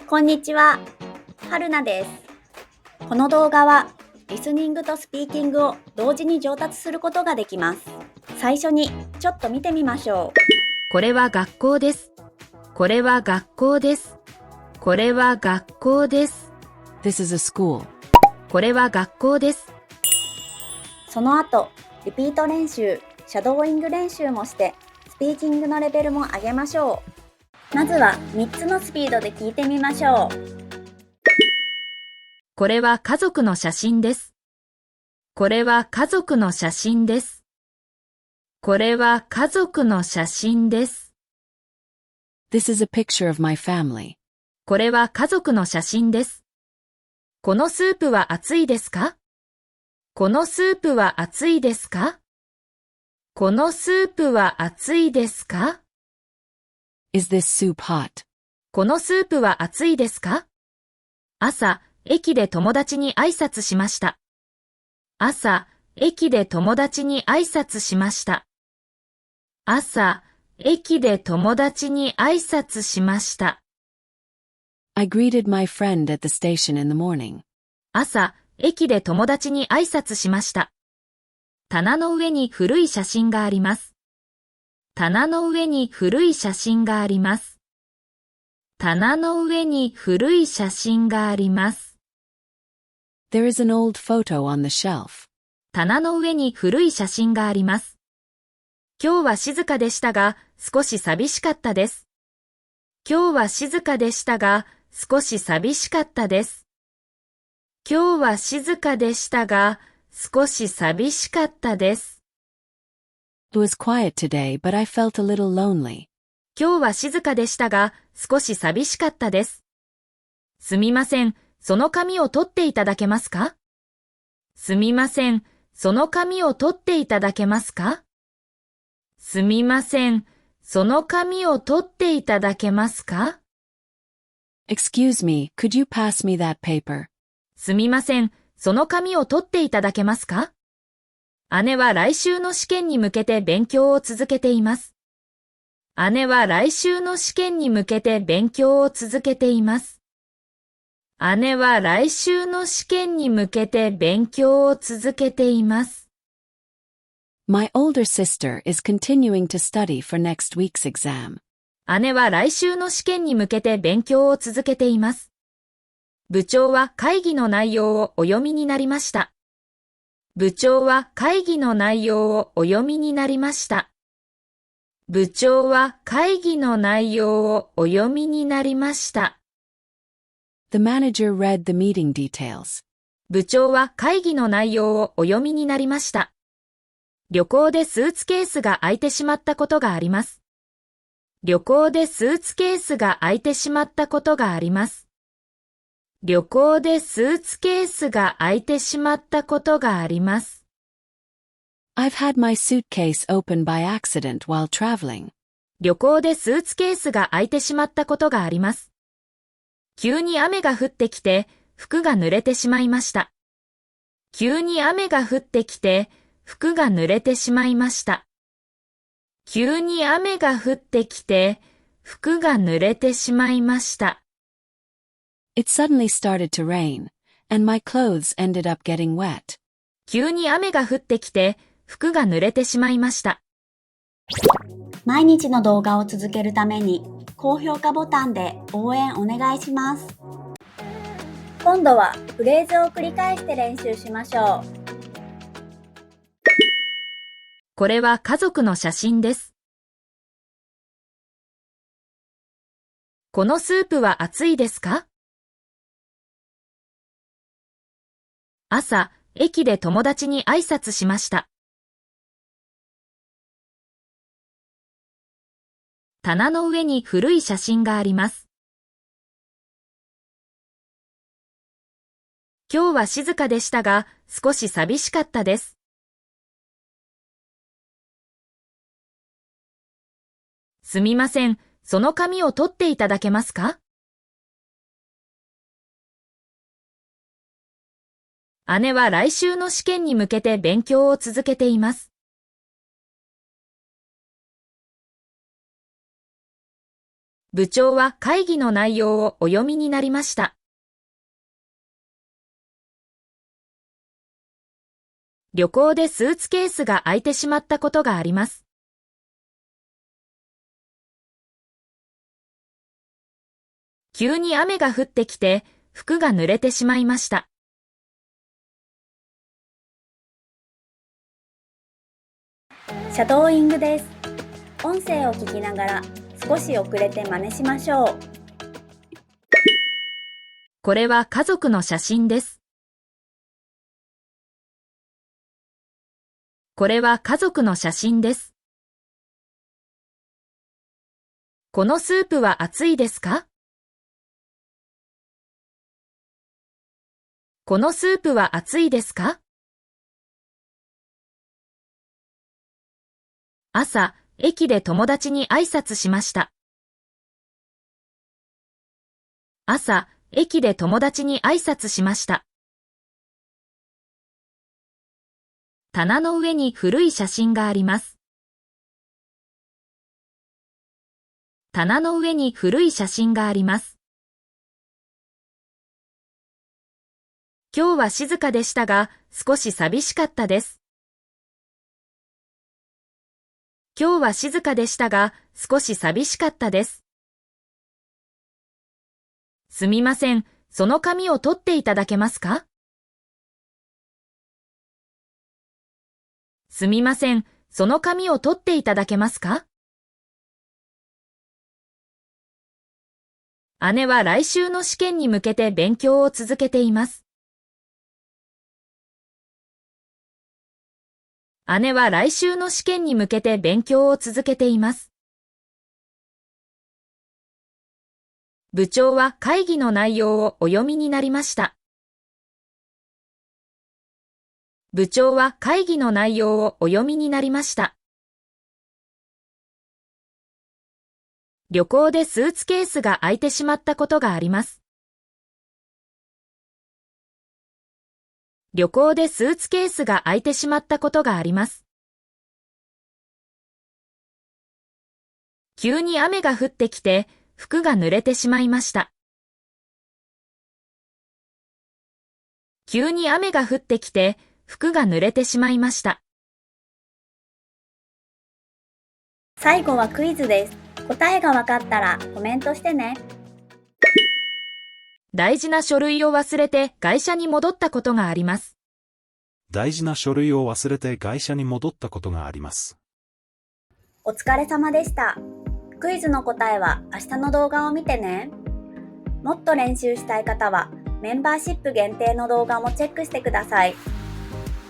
こんにちは、はるなです。この動画はリスニングとスピーキングを同時に上達することができます。最初にちょっと見てみましょう。これは学校です。これは学校です。これは学校です。This is a school. これは学校です。その後、リピート練習、シャドーイング練習もしてスピーキングのレベルも上げましょう。まずは3つのスピードで聞いてみましょう。これは家族の写真です。これは家族の写真です。これは家族の写真です。This is a picture of my family. これは家族の写真です。このスープは熱いですか？このスープは熱いですか？このスープは熱いですか？ Is this soup hot? このスープは熱いですか？朝、駅で友達に挨拶しました。朝、駅で友達に挨拶しました。朝、駅で友達に挨拶しました。I greeted my friend at the station in the morning. 朝、駅で友達に挨拶しました。棚の上に古い写真があります。棚の上に古い写真があります。棚の上に古い写真があります。There is an old photo on the shelf. 棚の上に古い写真があります。今日は静かでしたが、少し寂しかったです。今日は静かでしたが、少し寂しかったです。今日は静かでしたが、少し寂しかったです。It was quiet today, but I felt a little lonely. 今日は静かでしたが、少し寂しかったです。すみません、その紙を取っていただけますか？すみません、その紙を取っていただけますか？すみません、その紙を取っていただけますか？ Excuse me, could you pass me that paper? すみません、その紙を取っていただけますか？姉は来週の試験に向けて勉強を続けています。姉は来週の試験に向けて勉強を続けています。姉は来週の試験に向けて勉強を続けています。My older sister is continuing to study for next week's exam. 姉は来週の試験に向けて勉強を続けています。部長は会議の内容をお読みになりました。部長は会議の内容をお読みになりました。部長は会議の内容をお読みになりました。The manager read the meeting details. 部長は会議の内容をお読みになりました。旅行でスーツケースが開いてしまったことがあります。旅行でスーツケースが開いてしまったことがあります。旅行でスーツケースが開いてしまったことがあります。I've had my suitcase open by accident while traveling. 旅行でスーツケースが開いてしまったことがあります。急に雨が降ってきて、服が濡れてしまいました。急に雨が降ってきて、服が濡れてしまいました。急に雨が降ってきて、服が濡れてしまいました。It suddenly started to rain, and my clothes ended up getting wet. 急に雨が降ってきて、服が濡れてしまいました。毎日の動画を続けるために高評価ボタンで応援お願いします。今度はフレーズを繰り返して練習しましょう。これは家族の写真です。このスープは熱いですか？朝、駅で友達に挨拶しました。棚の上に古い写真があります。今日は静かでしたが、少し寂しかったです。すみません、その紙を取っていただけますか？姉は来週の試験に向けて勉強を続けています。部長は会議の内容をお読みになりました。旅行でスーツケースが開いてしまったことがあります。急に雨が降ってきて、服が濡れてしまいました。シャドーイングです。音声を聞きながら少し遅れて真似しましょう。これは家族の写真です。これは家族の写真です。このスープは熱いですか？このスープは熱いですか？朝、駅で友達に挨拶しました。朝、駅で友達に挨拶しました。棚の上に古い写真があります。棚の上に古い写真があります。今日は静かでしたが、少し寂しかったです。今日は静かでしたが、少し寂しかったです。すみません、その紙を取っていただけますか？すみません、その紙を取っていただけますか？姉は来週の試験に向けて勉強を続けています。姉は来週の試験に向けて勉強を続けています。部長は会議の内容をお読みになりました。部長は会議の内容をお読みになりました。旅行でスーツケースが開いてしまったことがあります。旅行でスーツケースが開いてしまったことがあります。急に雨が降ってきて、服が濡れてしまいました。急に雨が降ってきて、服が濡れてしまいました。最後はクイズです。答えがわかったらコメントしてね。大事な書類を忘れて会社に戻ったことがあります。大事な書類を忘れて会社に戻ったことがあります。お疲れ様でした。クイズの答えは明日の動画を見てね。もっと練習したい方はメンバーシップ限定の動画もチェックしてください。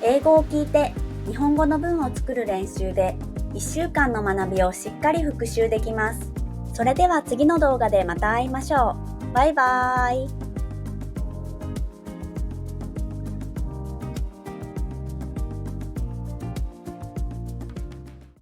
英語を聞いて日本語の文を作る練習で1週間の学びをしっかり復習できます。それでは次の動画でまた会いましょう。バイバーイ。